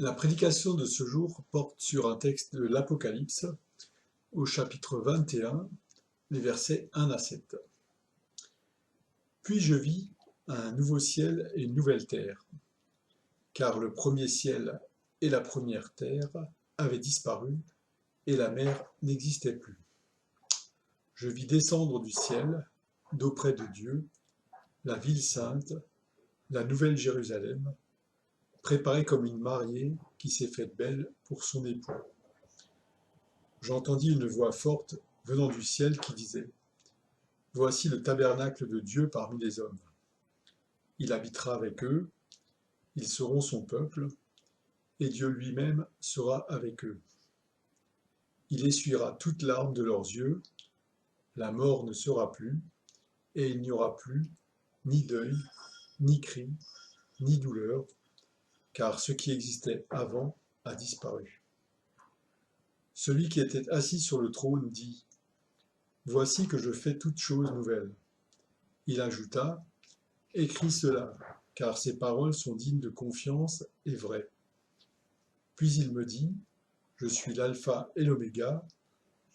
La prédication de ce jour porte sur un texte de l'Apocalypse, au chapitre 21, les versets 1 à 7. Puis je vis un nouveau ciel et une nouvelle terre, car le premier ciel et la première terre avaient disparu, et la mer n'existait plus. Je vis descendre du ciel, d'auprès de Dieu, la ville sainte, la nouvelle Jérusalem, préparée comme une mariée qui s'est faite belle pour son époux. J'entendis une voix forte venant du ciel qui disait : « Voici le tabernacle de Dieu parmi les hommes. Il habitera avec eux, ils seront son peuple, et Dieu lui-même sera avec eux. Il essuiera toute larme de leurs yeux, la mort ne sera plus, et il n'y aura plus ni deuil, ni cri, ni douleur, car ce qui existait avant a disparu. Celui qui était assis sur le trône dit : « Voici que je fais toutes choses nouvelles. » Il ajouta : « Écris cela, car ces paroles sont dignes de confiance et vraies. » Puis il me dit : « Je suis l'alpha et l'oméga,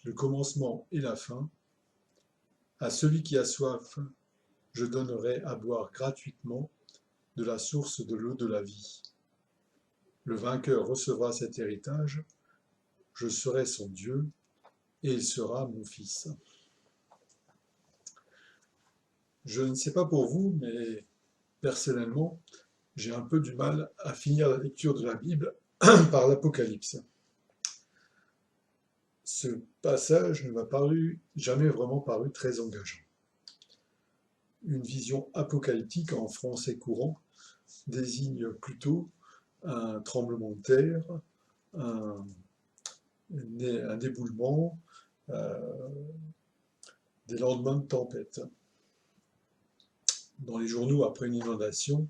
le commencement et la fin. À celui qui a soif, je donnerai à boire gratuitement de la source de l'eau de la vie. Le vainqueur recevra cet héritage, je serai son Dieu, et il sera mon fils. » Je ne sais pas pour vous, mais personnellement, j'ai un peu du mal à finir la lecture de la Bible par l'Apocalypse. Ce passage ne m'a jamais vraiment paru très engageant. Une vision apocalyptique en français courant désigne plutôt un tremblement de terre, un éboulement, des lendemains de tempête. Dans les journaux après une inondation,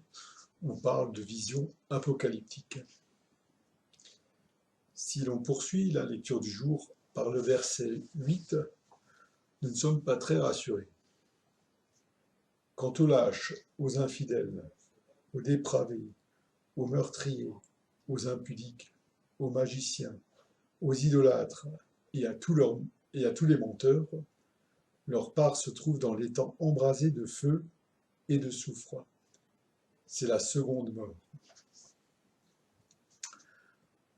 on parle de vision apocalyptique. Si l'on poursuit la lecture du jour par le verset 8, nous ne sommes pas très rassurés. Quant aux lâches, aux infidèles, aux dépravés, aux meurtriers, aux impudiques, aux magiciens, aux idolâtres et à tous les menteurs, leur part se trouve dans l'étang embrasé de feu et de soufre. C'est la seconde mort.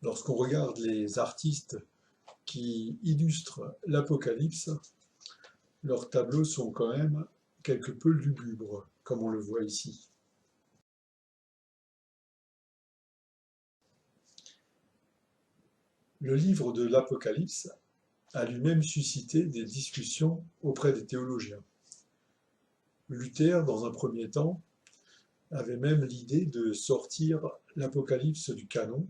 Lorsqu'on regarde les artistes qui illustrent l'Apocalypse, leurs tableaux sont quand même quelque peu lugubres, comme on le voit ici. Le livre de l'Apocalypse a lui-même suscité des discussions auprès des théologiens. Luther, dans un premier temps, avait même l'idée de sortir l'Apocalypse du canon,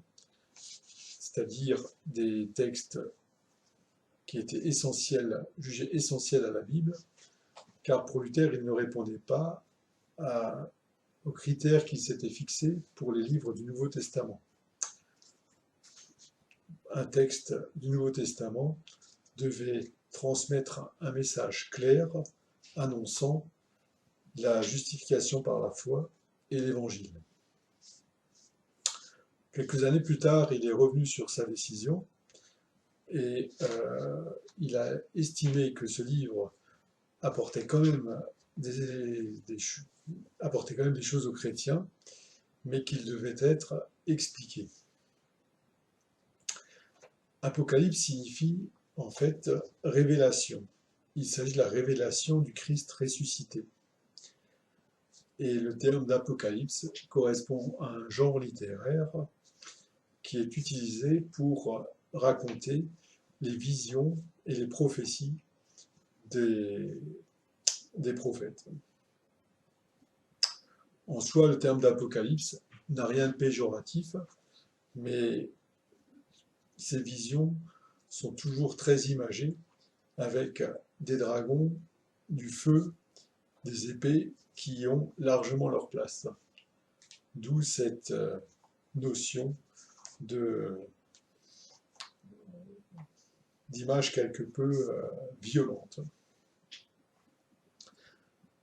c'est-à-dire des textes qui étaient jugés essentiels à la Bible, car pour Luther, il ne répondait pas aux critères qu'il s'était fixés pour les livres du Nouveau Testament. Un texte du Nouveau Testament devait transmettre un message clair annonçant la justification par la foi et l'Évangile. Quelques années plus tard, il est revenu sur sa décision et il a estimé que ce livre apportait quand même des choses aux chrétiens, mais qu'il devait être expliqué. Apocalypse signifie en fait révélation. Il s'agit de la révélation du Christ ressuscité. Et le terme d'Apocalypse correspond à un genre littéraire qui est utilisé pour raconter les visions et les prophéties des prophètes. En soi, le terme d'Apocalypse n'a rien de péjoratif, mais ces visions sont toujours très imagées, avec des dragons, du feu, des épées qui ont largement leur place. D'où cette notion d'image quelque peu violente.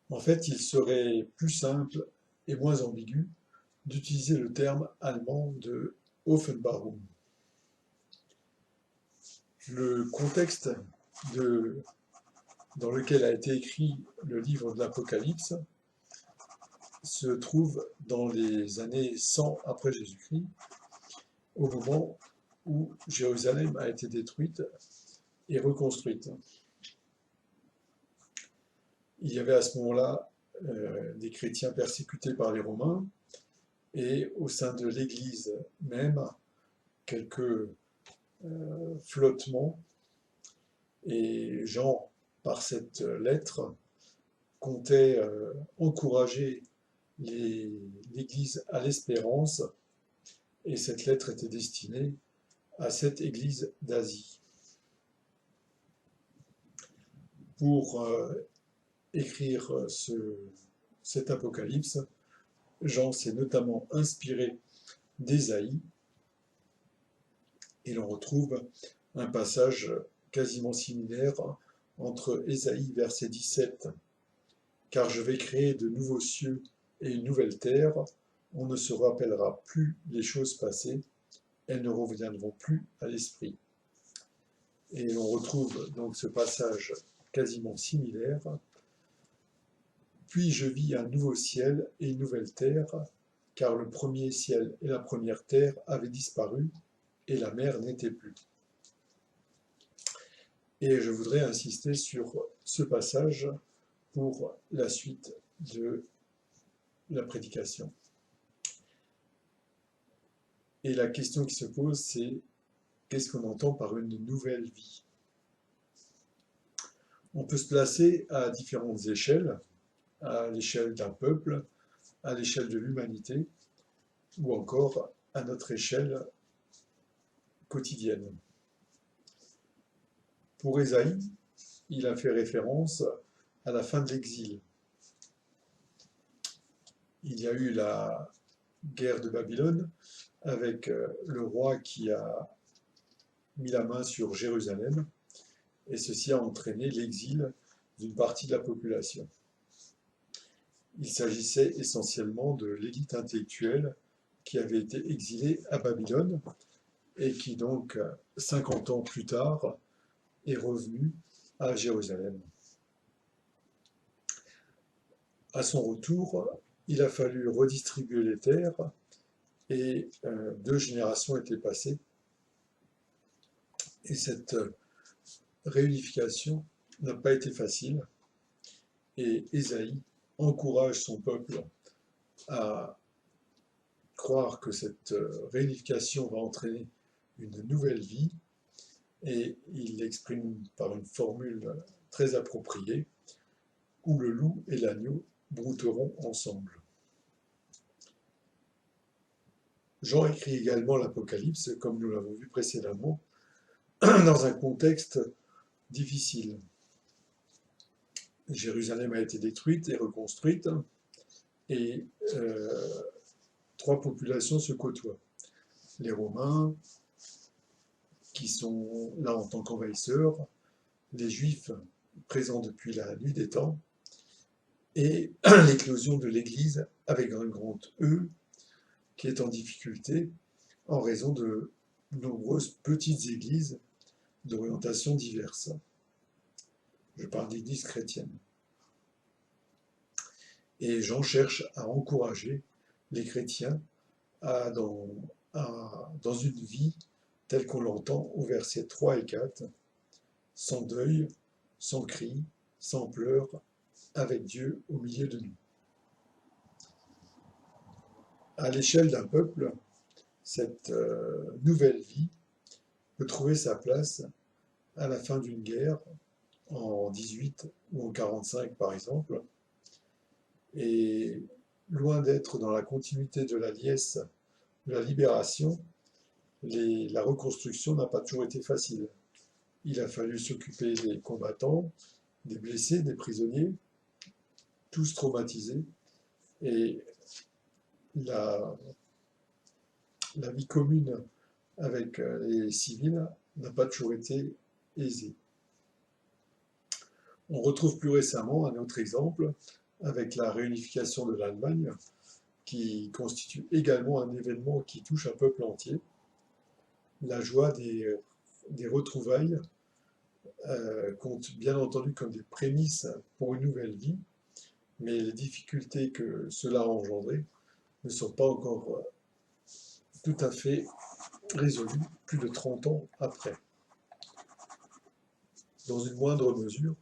En fait, il serait plus simple et moins ambigu d'utiliser le terme allemand de Offenbarung. Le contexte dans lequel a été écrit le livre de l'Apocalypse se trouve dans les années 100 après Jésus-Christ, au moment où Jérusalem a été détruite et reconstruite. Il y avait à ce moment-là des chrétiens persécutés par les Romains, et au sein de l'Église même, quelques flottements, et Jean, par cette lettre, comptait encourager l'Église à l'espérance, et cette lettre était destinée à cette Église d'Asie. Pour écrire cet Apocalypse, Jean s'est notamment inspiré d'Ésaïe, et l'on retrouve un passage quasiment similaire entre Ésaïe verset 17, « Car je vais créer de nouveaux cieux et une nouvelle terre, on ne se rappellera plus les choses passées, elles ne reviendront plus à l'esprit. » Et on retrouve donc ce passage quasiment similaire. « Puis je vis un nouveau ciel et une nouvelle terre, car le premier ciel et la première terre avaient disparu, et la mer n'était plus. » Et je voudrais insister sur ce passage pour la suite de la prédication. Et la question qui se pose, c'est qu'est-ce qu'on entend par une nouvelle vie? On peut se placer à différentes échelles, à l'échelle d'un peuple, à l'échelle de l'humanité, ou encore à notre échelle quotidienne. Pour Ésaïe, il a fait référence à la fin de l'exil. Il y a eu la guerre de Babylone avec le roi qui a mis la main sur Jérusalem, et ceci a entraîné l'exil d'une partie de la population. Il s'agissait essentiellement de l'élite intellectuelle qui avait été exilée à Babylone et qui donc, 50 ans plus tard, est revenue à Jérusalem. À son retour, il a fallu redistribuer les terres et 2 générations étaient passées. Et cette réunification n'a pas été facile. Et Ésaïe encourage son peuple à croire que cette réunification va entraîner une nouvelle vie. Et il l'exprime par une formule très appropriée, où le loup et l'agneau brouteront ensemble. Jean écrit également l'Apocalypse, comme nous l'avons vu précédemment, dans un contexte difficile. Jérusalem a été détruite et reconstruite, et 3 populations se côtoient. Les Romains, qui sont là en tant qu'envahisseurs, les Juifs présents depuis la nuit des temps, et l'éclosion de l'Église avec un grand E, qui est en difficulté en raison de nombreuses petites églises d'orientation diverses. Je parle d'églises chrétiennes. Et Jean cherche à encourager les chrétiens dans une vie telle qu'on l'entend au verset 3 et 4, sans deuil, sans cri, sans pleurs, avec Dieu au milieu de nous. À l'échelle d'un peuple, cette nouvelle vie peut trouver sa place à la fin d'une guerre, en 18 ou en 45 par exemple, et loin d'être dans la continuité de la liesse de la libération, la reconstruction n'a pas toujours été facile. Il a fallu s'occuper des combattants, des blessés, des prisonniers, tous traumatisés, et la vie commune avec les civils n'a pas toujours été aisée. On retrouve plus récemment un autre exemple avec la réunification de l'Allemagne, qui constitue également un événement qui touche un peuple entier. La joie des retrouvailles compte bien entendu comme des prémices pour une nouvelle vie, mais les difficultés que cela a engendrées ne sont pas encore tout à fait résolues plus de 30 ans après. Dans une moindre mesure,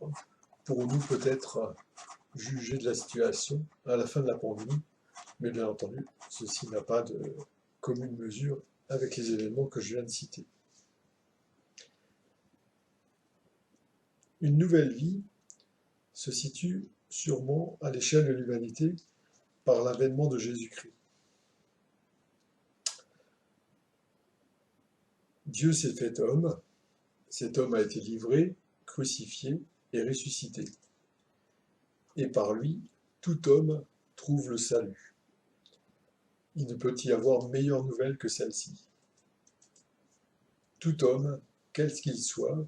pourrons-nous peut-être juger de la situation à la fin de la pandémie, mais bien entendu, ceci n'a pas de commune mesure avec les événements que je viens de citer. Une nouvelle vie se situe sûrement à l'échelle de l'humanité par l'avènement de Jésus-Christ. Dieu s'est fait homme, cet homme a été livré, crucifié et ressuscité. Et par lui, tout homme trouve le salut. Il ne peut y avoir meilleure nouvelle que celle-ci. Tout homme, quel qu'il soit,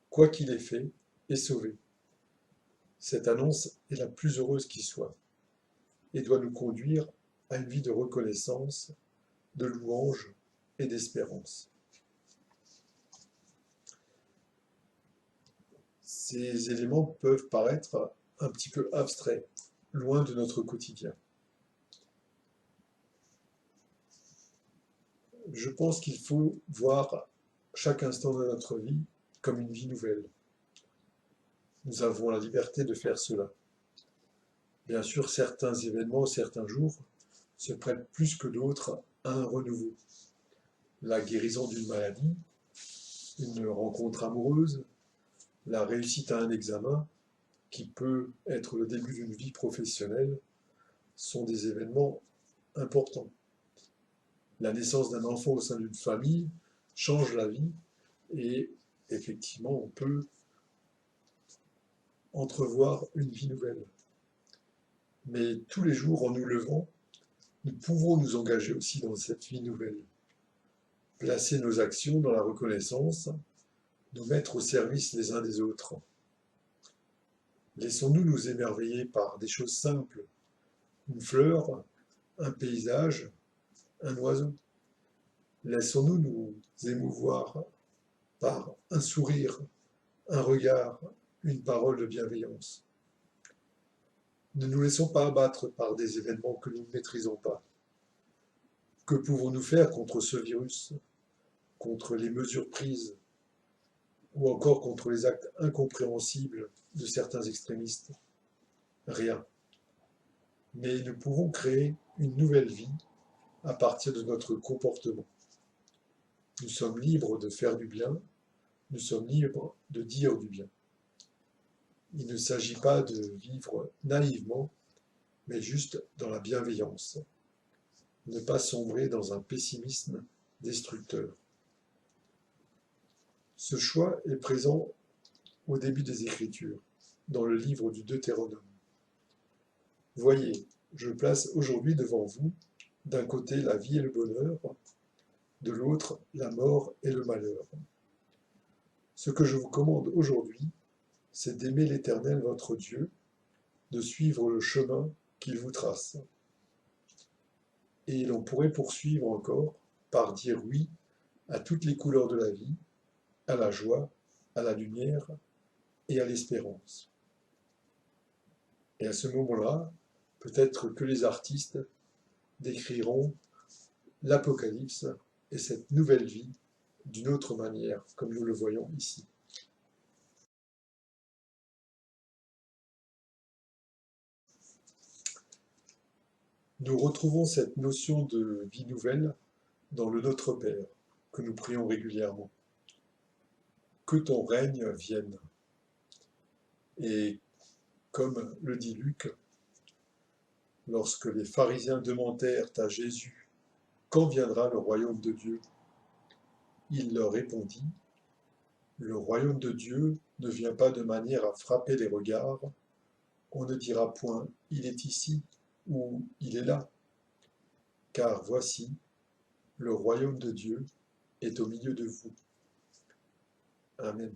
quoi qu'il ait fait, est sauvé. Cette annonce est la plus heureuse qui soit et doit nous conduire à une vie de reconnaissance, de louange et d'espérance. Ces éléments peuvent paraître un petit peu abstraits, loin de notre quotidien. Je pense qu'il faut voir chaque instant de notre vie comme une vie nouvelle. Nous avons la liberté de faire cela. Bien sûr, certains événements, certains jours se prêtent plus que d'autres à un renouveau. La guérison d'une maladie, une rencontre amoureuse, la réussite à un examen, qui peut être le début d'une vie professionnelle, sont des événements importants. La naissance d'un enfant au sein d'une famille change la vie et effectivement, on peut entrevoir une vie nouvelle. Mais tous les jours, en nous levant, nous pouvons nous engager aussi dans cette vie nouvelle. Placer nos actions dans la reconnaissance, nous mettre au service les uns des autres. Laissons-nous nous émerveiller par des choses simples, une fleur, un paysage, un oiseau. Laissons-nous nous émouvoir par un sourire, un regard, une parole de bienveillance. Ne nous laissons pas abattre par des événements que nous ne maîtrisons pas. Que pouvons-nous faire contre ce virus, contre les mesures prises, ou encore contre les actes incompréhensibles de certains extrémistes? Rien. Mais nous pouvons créer une nouvelle vie à partir de notre comportement. Nous sommes libres de faire du bien, nous sommes libres de dire du bien. Il ne s'agit pas de vivre naïvement, mais juste dans la bienveillance. Ne pas sombrer dans un pessimisme destructeur. Ce choix est présent au début des Écritures, dans le livre du Deutéronome. Voyez, je place aujourd'hui devant vous, d'un côté la vie et le bonheur, de l'autre la mort et le malheur. Ce que je vous commande aujourd'hui, c'est d'aimer l'Éternel votre Dieu, de suivre le chemin qu'il vous trace. Et l'on pourrait poursuivre encore par dire oui à toutes les couleurs de la vie, à la joie, à la lumière et à l'espérance. Et à ce moment-là, peut-être que les artistes décriront l'Apocalypse et cette nouvelle vie d'une autre manière, comme nous le voyons ici. Nous retrouvons cette notion de vie nouvelle dans le Notre Père, que nous prions régulièrement. Que ton règne vienne. Et comme le dit Luc, lorsque les pharisiens demandèrent à Jésus « Quand viendra le royaume de Dieu ?» il leur répondit « Le royaume de Dieu ne vient pas de manière à frapper les regards. On ne dira point « Il est ici » ou « Il est là ». Car voici, le royaume de Dieu est au milieu de vous. Amen.